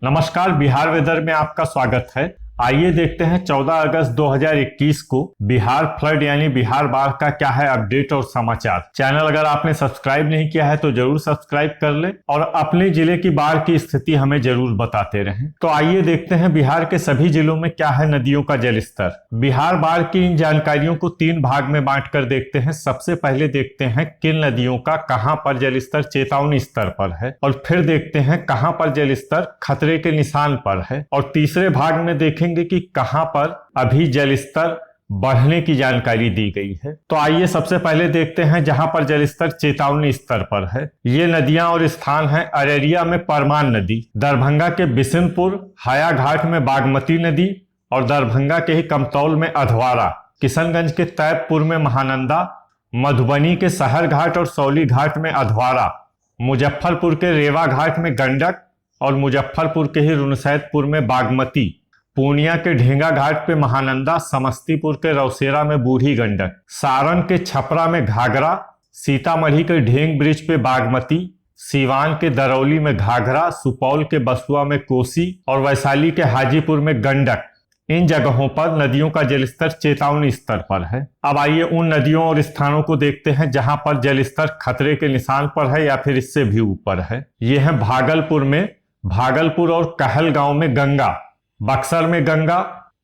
नमस्कार, बिहार वेदर में आपका स्वागत है। आइए देखते हैं 14 अगस्त 2021 को बिहार फ्लड यानी बिहार बाढ़ का क्या है अपडेट और समाचार। चैनल अगर आपने सब्सक्राइब नहीं किया है तो जरूर सब्सक्राइब कर ले और अपने जिले की बाढ़ की स्थिति हमें जरूर बताते रहें। तो आइए देखते हैं बिहार के सभी जिलों में क्या है नदियों का जलस्तर। बिहार बाढ़ की इन जानकारियों को 3 भाग में बांटकर देखते हैं। सबसे पहले देखते हैं किन नदियों का कहां पर जलस्तर चेतावनी स्तर पर है, और फिर देखते हैं कहां पर जलस्तर खतरे के निशान पर है, और तीसरे भाग में देखेंगे कि कहां पर अभी जलस्तर बढ़ने की जानकारी दी गई है। तो आइए सबसे पहले देखते हैं जहां पर जलस्तर चेतावनी स्तर पर है। ये नदियां और स्थान हैं अररिया में परमान नदी, दरभंगा के बिशनपुर हायाघाट में बागमती नदी, और दरभंगा के ही कमतौल में अधवारा, किशनगंज के तैयबपुर में महानंदा, मधुबनी के शहर घाट और सौली घाट में अधवारा, मुजफ्फरपुर के रेवा घाट में गंडक और मुजफ्फरपुर के ही रुनसैदपुर में बागमती, पूर्णिया के ढेंगा घाट पे महानंदा, समस्तीपुर के रौसेरा में बूढ़ी गंडक, सारण के छपरा में घाघरा, सीतामढ़ी के ढेंग ब्रिज पे बागमती, सीवान के दरौली में घाघरा, सुपौल के बसुआ में कोसी और वैशाली के हाजीपुर में गंडक। इन जगहों पर नदियों का जलस्तर चेतावनी स्तर पर है। अब आइए उन नदियों और स्थानों को देखते हैं जहां पर जलस्तर खतरे के निशान पर है या फिर इससे भी ऊपर है। ये है भागलपुर में भागलपुर और कहलगांव में गंगा, बक्सर में गंगा,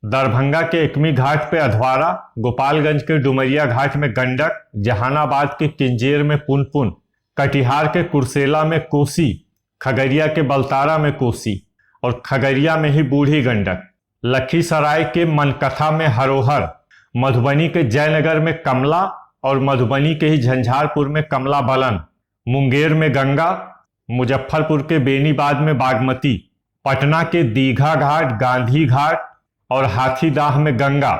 दरभंगा के एकमी घाट पे अधवारा, गोपालगंज के डुमरिया घाट में गंडक, जहानाबाद के किंजेर में पुनपुन, कटिहार के कुर्सेला में कोसी, खगड़िया के बलतारा में कोसी और खगड़िया में ही बूढ़ी गंडक, लखीसराय के मनकथा में हरोहर, मधुबनी के जयनगर में कमला और मधुबनी के ही झंझारपुर में कमला बलन, मुंगेर में गंगा, मुजफ्फरपुर के बेनीबाद में बागमती, पटना के दीघा घाट, गांधी घाट और हाथीदाह में गंगा,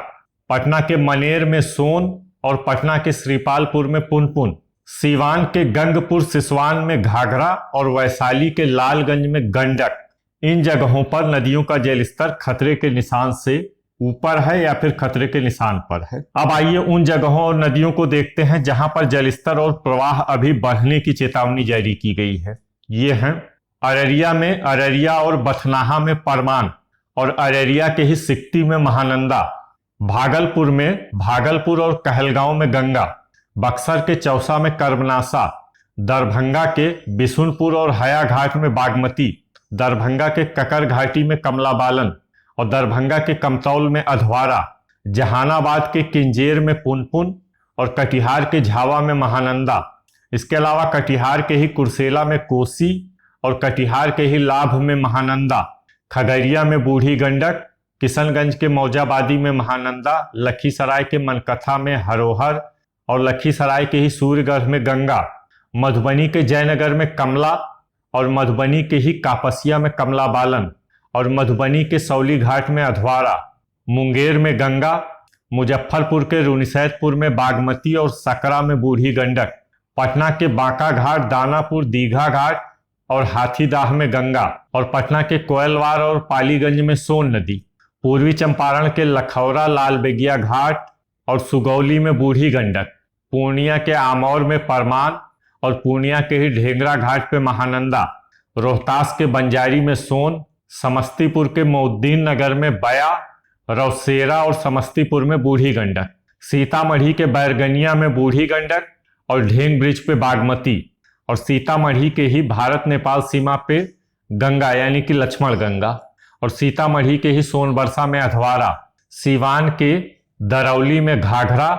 पटना के मनेर में सोन और पटना के श्रीपालपुर में पुनपुन, सीवान के गंगपुर सिसवान में घाघरा और वैशाली के लालगंज में गंडक। इन जगहों पर नदियों का जलस्तर खतरे के निशान से ऊपर है या फिर खतरे के निशान पर है। अब आइए उन जगहों और नदियों को देखते हैं जहां पर जलस्तर और प्रवाह अभी बढ़ने की चेतावनी जारी की गई है। ये हैं अररिया में अररिया और बथनाहा में परमान और अररिया के ही सिकटी में महानंदा, भागलपुर में भागलपुर और कहलगांव में गंगा, बक्सर के चौसा में कर्मनासा, दरभंगा के बिशुनपुर और हायाघाट में बागमती, दरभंगा के ककर घाटी में कमलाबालन और दरभंगा के कमतौल में अधवारा, जहानाबाद के किंजेर में पुनपुन और कटिहार के झावा में महानंदा। इसके अलावा कटिहार के ही कुर्सेला में कोसी और कटिहार के ही लाभ में महानंदा, खगड़िया में बूढ़ी गंडक, किशनगंज के मौजाबादी में महानंदा, लखीसराय के मनकथा में हरोहर और लखीसराय के ही सूर्यगढ़ में गंगा, मधुबनी के जयनगर में कमला और मधुबनी के ही कापसिया में कमला बालन और मधुबनी के सौली घाट में अधवारा, मुंगेर में गंगा, मुजफ्फरपुर के रुनसैदपुर में बागमती और सकरा में बूढ़ी गंडक, पटना के बांका घाट, दानापुर, दीघा घाट और हाथीदाह में गंगा और पटना के कोयलवार और पालीगंज में सोन नदी, पूर्वी चंपारण के लखौरा, लालबेगिया घाट और सुगौली में बूढ़ी गंडक, पूर्णिया के आमौर में परमान और पूर्णिया के ही ढेंगरा घाट पे महानंदा, रोहतास के बंजारी में सोन, समस्तीपुर के मोउद्दीन नगर में बया, रौसेरा और समस्तीपुर में बूढ़ी गंडक, सीतामढ़ी के बैरगनिया में बूढ़ी गंडक और ढेंग ब्रिज पे बागमती और सीतामढ़ी के ही भारत नेपाल सीमा पे गंगा यानी कि लक्ष्मण गंगा और सीतामढ़ी के ही सोनबरसा में अधवारा, सीवान के दरौली में घाघरा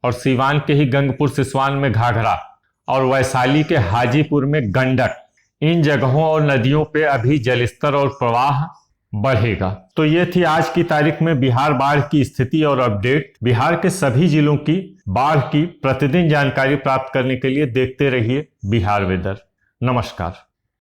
और सीवान के ही गंगपुर सिसवान में घाघरा और वैशाली के हाजीपुर में गंडक। इन जगहों और नदियों पे अभी जलस्तर और प्रवाह बढ़ेगा। तो ये थी आज की तारीख में बिहार बाढ़ की स्थिति और अपडेट। बिहार के सभी जिलों की बाढ़ की प्रतिदिन जानकारी प्राप्त करने के लिए देखते रहिए बिहार वेदर। नमस्कार।